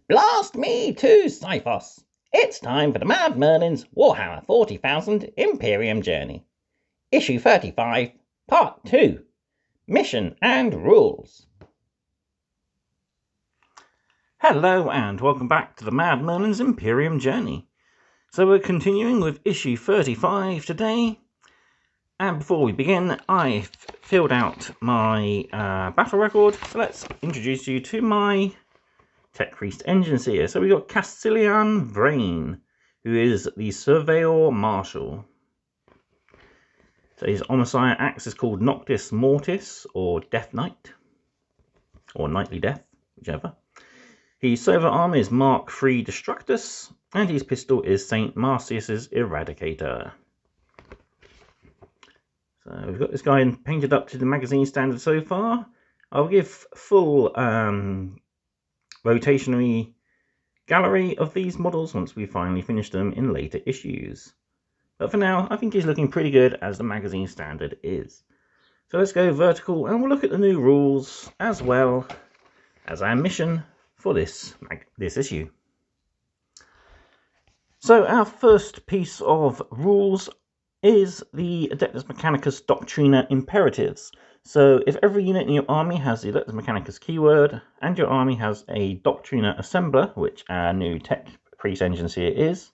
Blast me to Cyphos! It's time for the Mad Merlin's Warhammer 40,000 Imperium Journey. Issue 35, Part 2, Mission and Rules. Hello and welcome back to the Mad Merlin's Imperium Journey. So we're continuing with issue 35 today. And before we begin, I filled out my battle record. So let's introduce you to my Tech Priest engines here. So we got Castellan Vrain, who is the Surveyor Marshal. So his Omnissiah axe is called Noctis Mortis, or Death Knight, or Knightly Death, whichever. His server arm is Mark III Destructus, and his pistol is St. Marcius's Eradicator. So we've got this guy painted up to the magazine standard so far. I'll give full rotationary gallery of these models once we finally finish them in later issues. But for now, I think he's looking pretty good as the magazine standard is. So let's go vertical and we'll look at the new rules as well as our mission for this issue. So our first piece of rules is the Adeptus Mechanicus Doctrina Imperatives. So if every unit in your army has the Adeptus Mechanicus keyword, and your army has a Doctrina Assembler, which our new Tech Priest engines here is,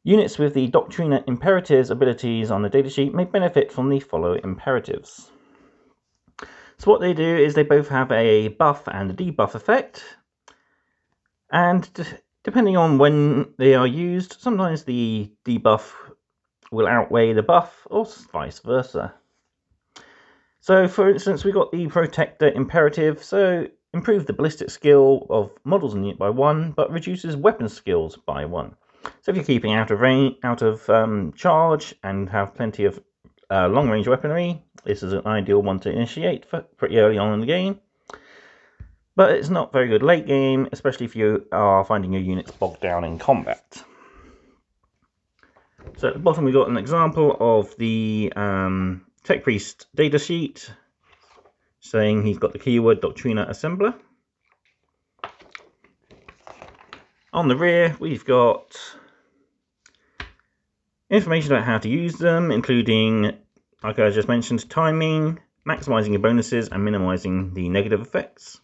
units with the Doctrina Imperatives abilities on the datasheet may benefit from the following imperatives. So what they do is they both have a buff and a debuff effect, and depending on when they are used, sometimes the debuff will outweigh the buff, or vice versa. So, for instance, we got the Protector Imperative, so improve the ballistic skill of models in the unit by 1, but reduces weapon skills by 1. So if you're keeping out of charge and have plenty of long-range weaponry, this is an ideal one to initiate for pretty early on in the game. But it's not very good late game, especially if you are finding your units bogged down in combat. So at the bottom we got an example of the Tech Priest datasheet saying he's got the keyword Doctrina Assembler. On the rear we've got information about how to use them, including, like I just mentioned, timing, maximizing your bonuses and minimizing the negative effects.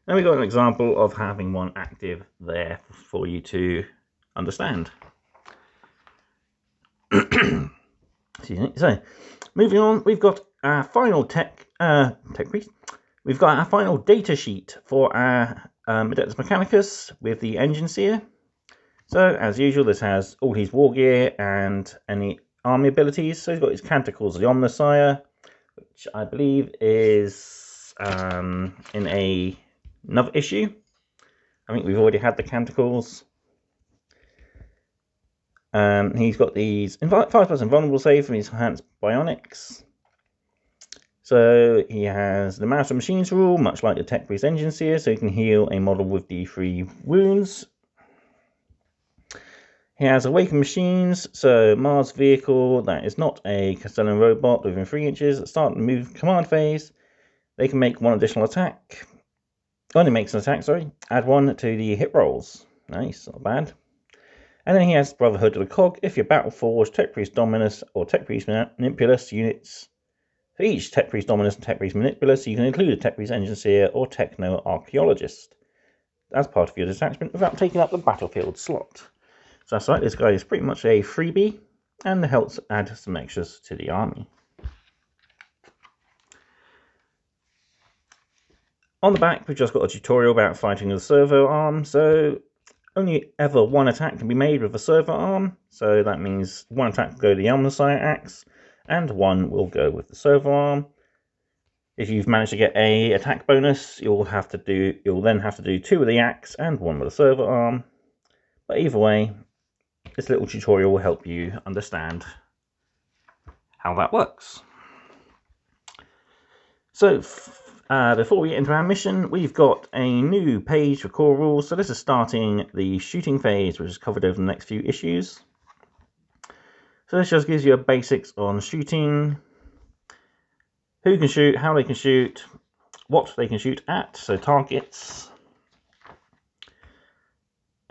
And we've got an example of having one active there for you to understand. Excuse me. So, moving on, we've got our final Tech Priest. We've got our final data sheet for our Adeptus Mechanicus with the engines here. So, as usual, this has all his war gear and any army abilities. So, he's got his Canticles of the Omnissiah, which I believe is in another issue. I think we've already had the Canticles. He's got these 5+ invulnerable save from his enhanced bionics. So he has the Master Machines rule, much like the Tech Priest engines here, so you can heal a model with D3 wounds. He has Awakened Machines, so Mars vehicle that is not a Castellan robot within 3 inches at start the move command phase. They can make one additional attack. Only makes an attack, sorry. Add 1 to the hit rolls. Nice, not bad. And then he has Brotherhood of the Cog. If you're Battle Forged, Tech Priest Dominus, or Tech Priest Manipulus units, for each Tech Priest Dominus and Tech Priest Manipulus, you can include a Tech Priest Engineer or Techno Archaeologist as part of your detachment without taking up the battlefield slot. So that's right, this guy is pretty much a freebie and helps add some extras to the army. On the back, we've just got a tutorial about fighting the servo arm. So only ever one attack can be made with a servo arm. So that means one attack will go to the Omnissiah axe, and one will go with the servo arm. If you've managed to get a attack bonus, you'll then have to do 2 with the axe and 1 with the servo arm. But either way, this little tutorial will help you understand how that works. So before we get into our mission, we've got a new page for core rules. So this is starting the shooting phase, which is covered over the next few issues. So this just gives you a basics on shooting, who can shoot, how they can shoot, what they can shoot at, so targets,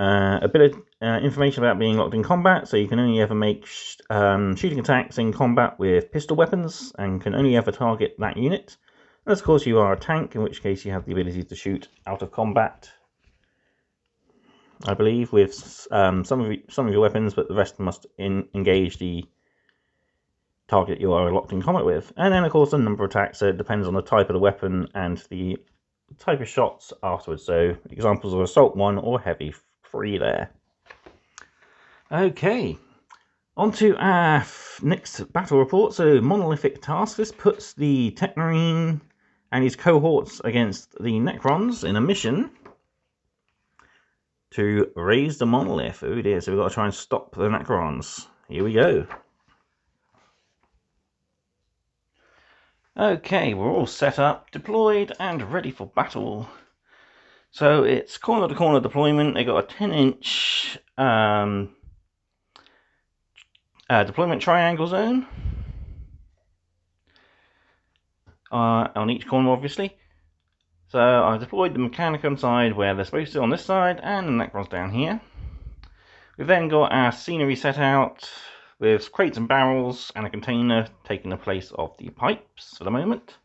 A bit of information about being locked in combat, so you can only ever make shooting attacks in combat with pistol weapons and can only ever target that unit. Unless, of course, you are a tank, in which case you have the ability to shoot out of combat, I believe, with some of your weapons, but the rest must engage the target you are locked in combat with. And then, of course, the number of attacks, so it depends on the type of the weapon and the type of shots afterwards. So examples of Assault 1 or Heavy 3 there. Okay, on to our next battle report. So Monolithic Task. This puts the Techmarine and his cohorts against the Necrons in a mission to raise the monolith. Oh dear, so we've got to try and stop the Necrons. Here we go. Okay, we're all set up, deployed, and ready for battle. So it's corner-to-corner deployment. They got a 10-inch deployment triangle zone on each corner, obviously. So I've deployed the Mechanicum side where they're supposed to on this side, and the Necrons down here. We've then got our scenery set out with crates and barrels and a container taking the place of the pipes for the moment.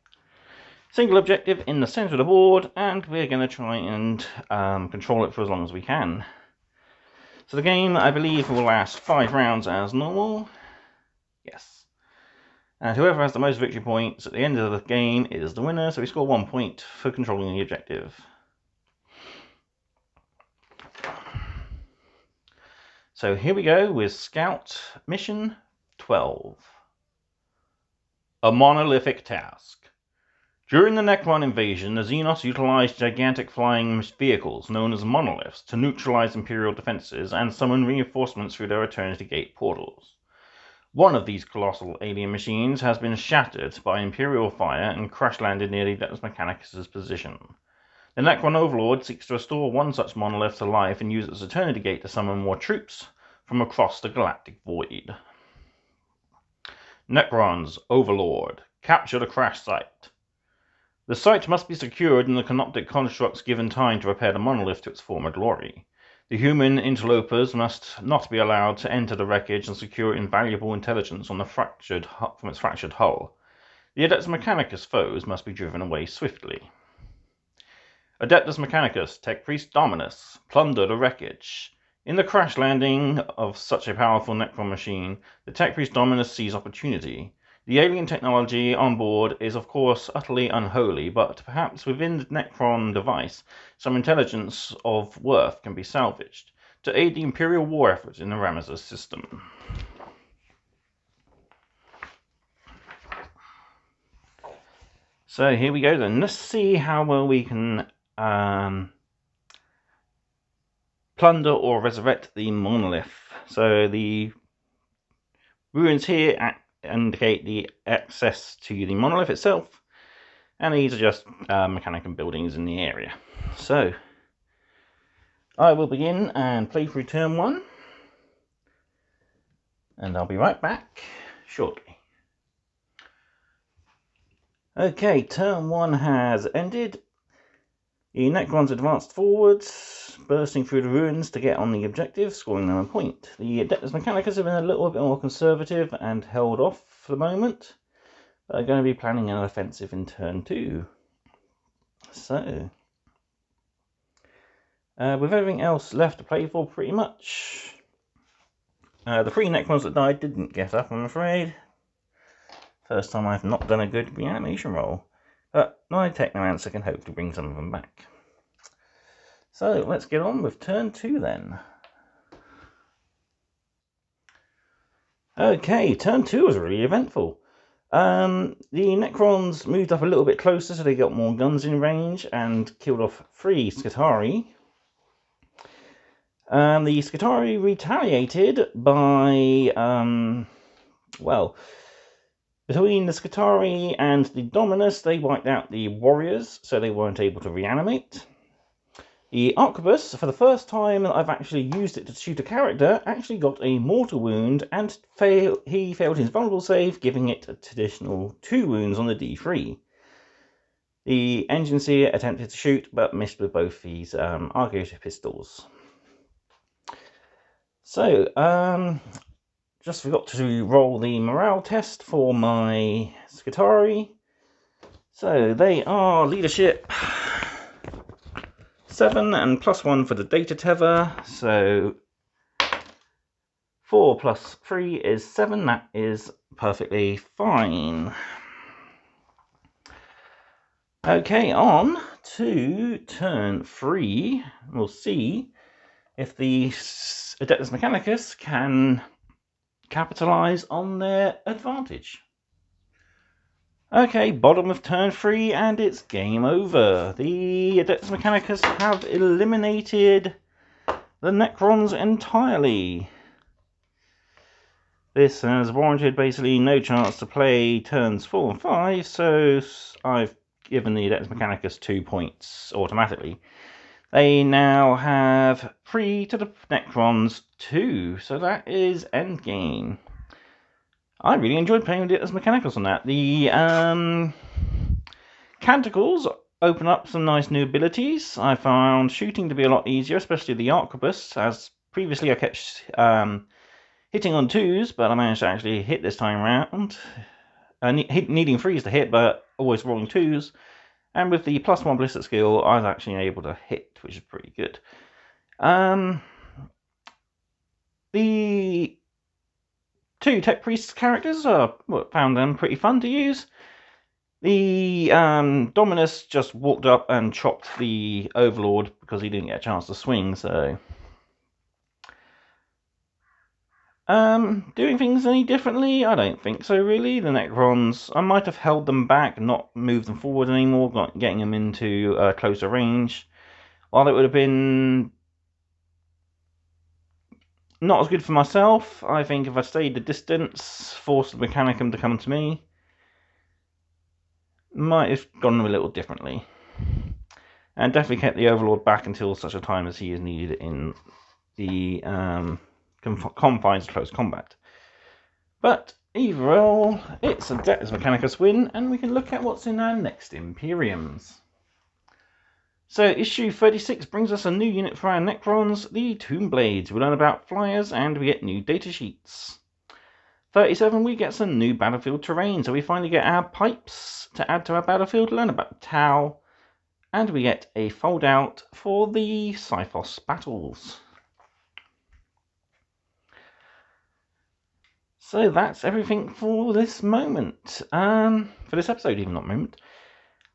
Single objective in the center of the board, and we're going to try and control it for as long as we can. So the game, I believe, will last 5 rounds as normal. Yes. And whoever has the most victory points at the end of the game is the winner, so we score 1 point for controlling the objective. So here we go with Scout Mission 12. A Monolithic Task. During the Necron invasion, the Xenos utilized gigantic flying vehicles known as monoliths to neutralize Imperial defenses and summon reinforcements through their Eternity Gate portals. One of these colossal alien machines has been shattered by Imperial fire and crash-landed near the Adeptus Mechanicus' position. The Necron Overlord seeks to restore one such monolith to life and use its Eternity Gate to summon more troops from across the galactic void. Necrons Overlord, capture the crash site. The site must be secured and the Canoptic constructs given time to repair the monolith to its former glory. The human interlopers must not be allowed to enter the wreckage and secure invaluable intelligence on from its fractured hull. The Adeptus Mechanicus foes must be driven away swiftly. Adeptus Mechanicus, Tech Priest Dominus, plunder the wreckage. In the crash landing of such a powerful Necron machine, the Tech Priest Dominus sees opportunity. The alien technology on board is of course utterly unholy, but perhaps within the Necron device, some intelligence of worth can be salvaged to aid the Imperial war effort in the Ramesses system. So here we go then. Let's see how well we can plunder or resurrect the monolith. So the ruins here indicate the access to the monolith itself, and these are just Mechanicum buildings in the area. So I will begin and play through turn 1, and I'll be right back shortly. Okay, turn 1 has ended. The Necrons advanced forwards, bursting through the ruins to get on the objective, scoring them a point. The Adeptus Mechanicus have been a little bit more conservative and held off for the moment, but are going to be planning an offensive in turn 2. So, with everything else left to play for pretty much, the 3 Necrons that died didn't get up, I'm afraid. First time I've not done a good reanimation roll. But my Technomancer can hope to bring some of them back. So let's get on with turn 2 then. Okay, turn 2 was really eventful. The Necrons moved up a little bit closer so they got more guns in range and killed off 3 Skitarii. The Skitarii retaliated by, between the Skitarii and the Dominus, they wiped out the warriors, so they weren't able to reanimate. The Arquebus, for the first time that I've actually used it to shoot a character, actually got a mortal wound, and he failed his vulnerable save, giving it an additional 2 wounds on the D3. The Engine Seer attempted to shoot, but missed with both his Argus pistols. So, just forgot to roll the morale test for my Skitarii. So they are leadership 7 and +1 for the data tether. So 4 + 3 is 7. That is perfectly fine. Okay, on to turn 3. We'll see if the Adeptus Mechanicus can capitalize on their advantage. Okay, bottom of turn 3, and it's game over. The Adeptus Mechanicus have eliminated the Necrons entirely. This has warranted basically no chance to play turns 4 and 5, so I've given the Adeptus Mechanicus 2 points automatically. They now have 3 to the Necrons 2, so that is endgame. I really enjoyed playing with Adeptus Mechanicus on that. The Canticles open up some nice new abilities. I found shooting to be a lot easier, especially the Arquebus, as previously I kept hitting on 2s, but I managed to actually hit this time around. Needing 3s to hit, but always rolling 2s. And with the +1 ballistic skill, I was actually able to hit, which is pretty good. The 2 Tech Priest characters found them pretty fun to use. The Dominus just walked up and chopped the Overlord because he didn't get a chance to swing, so... doing things any differently? I don't think so, really. The Necrons, I might have held them back, not moved them forward anymore, getting them into closer range. While it would have been not as good for myself, I think if I stayed the distance, forced the Mechanicum to come to me, might have gone a little differently. And definitely kept the Overlord back until such a time as he is needed in the confines of close combat. But overall, it's a Adeptus Mechanicus win, and we can look at what's in our next Imperiums. So issue 36 brings us a new unit for our Necrons, the Tomb Blades. We learn about flyers and we get new data sheets. 37, we get some new battlefield terrain, so we finally get our pipes to add to our battlefield, learn about the Tau, and we get a fold out for the Cyphos battles. So that's everything for this moment. For this episode, even not moment.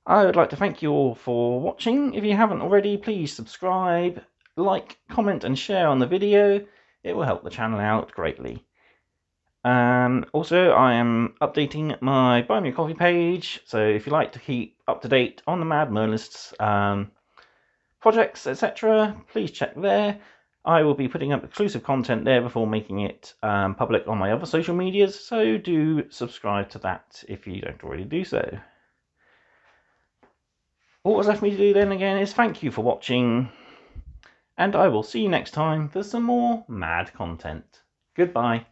I would like to thank you all for watching. If you haven't already, please subscribe, like, comment and share on the video. It will help the channel out greatly. Also, I am updating my Buy Me a Coffee page, so if you like to keep up to date on the Mad Merlists projects, etc., please check there. I will be putting up exclusive content there before making it public on my other social medias, so do subscribe to that if you don't already do so. All that's left me to do then again is thank you for watching, and I will see you next time for some more mad content. Goodbye.